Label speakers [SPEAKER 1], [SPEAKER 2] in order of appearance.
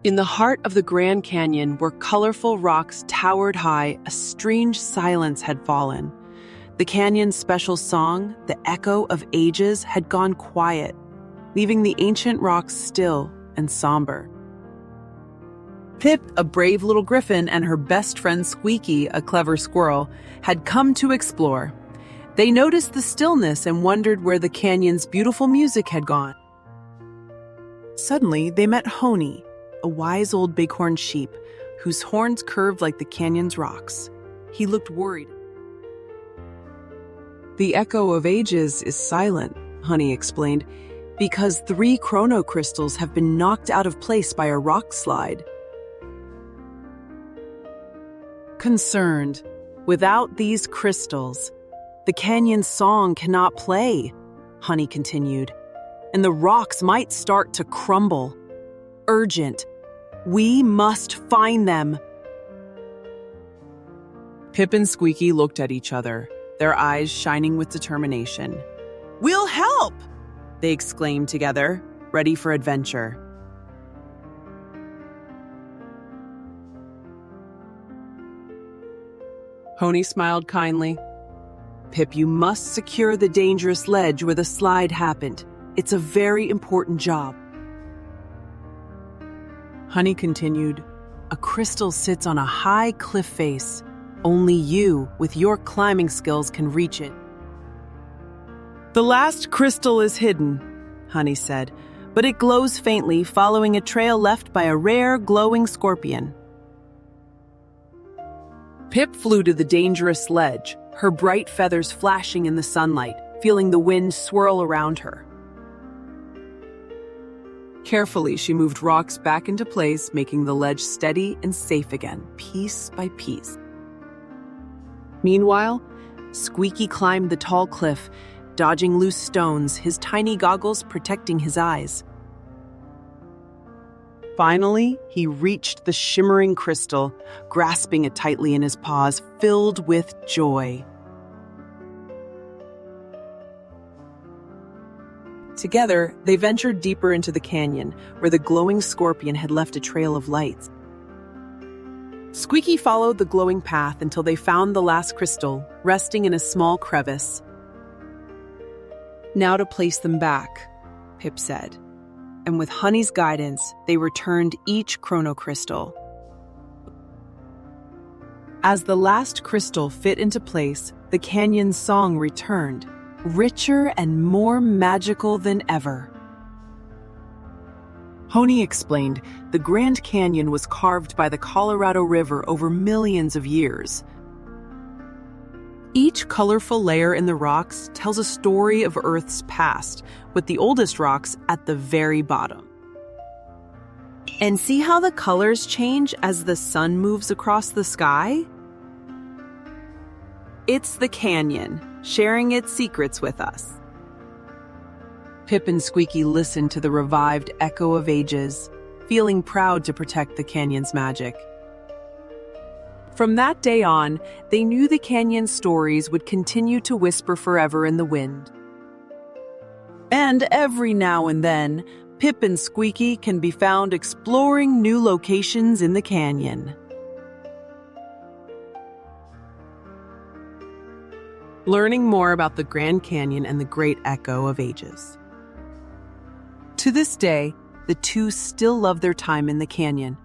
[SPEAKER 1] In the heart of the Grand Canyon, where colorful rocks towered high, a strange silence had fallen. The canyon's special song, the echo of ages, had gone quiet, leaving the ancient rocks still and somber. Pip, a brave little griffin, and her best friend Squeaky, a clever squirrel, had come to explore. They noticed the stillness and wondered where the canyon's beautiful music had gone. Suddenly, they met Honey, a wise old bighorn sheep whose horns curved like the canyon's rocks. He looked worried. "The echo of ages is silent," Honey explained, "because 3 chrono crystals have been knocked out of place by a rock slide." Concerned, "Without these crystals, the canyon's song cannot play," Honey continued, "and the rocks might start to crumble. Urgent. We must find them." Pip and Squeaky looked at each other, their eyes shining with determination. "We'll help!" they exclaimed together, ready for adventure. Honey smiled kindly. "Pip, you must secure the dangerous ledge where the slide happened. It's a very important job." Honey continued, "A crystal sits on a high cliff face. Only you, with your climbing skills, can reach it." "The last crystal is hidden," Honey said, "but it glows faintly, following a trail left by a rare, glowing scorpion." Pip flew to the dangerous ledge, her bright feathers flashing in the sunlight, feeling the wind swirl around her. Carefully, she moved rocks back into place, making the ledge steady and safe again, piece by piece. Meanwhile, Squeaky climbed the tall cliff, dodging loose stones, his tiny goggles protecting his eyes. Finally, he reached the shimmering crystal, grasping it tightly in his paws, filled with joy. Together, they ventured deeper into the canyon, where the glowing scorpion had left a trail of lights. Squeaky followed the glowing path until they found the last crystal, resting in a small crevice. "Now to place them back," Pip said. And with Honey's guidance, they returned each chrono crystal. As the last crystal fit into place, the canyon's song returned, richer and more magical than ever. Honey explained, the Grand Canyon was carved by the Colorado River over millions of years. Each colorful layer in the rocks tells a story of Earth's past, with the oldest rocks at the very bottom. And see how the colors change as the sun moves across the sky? It's the canyon, sharing its secrets with us. Pip and Squeaky listened to the revived echo of ages, feeling proud to protect the canyon's magic. From that day on, they knew the canyon's stories would continue to whisper forever in the wind. And every now and then, Pip and Squeaky can be found exploring new locations in the canyon. Learning more about the Grand Canyon and the great echo of ages. To this day, the two still love their time in the canyon,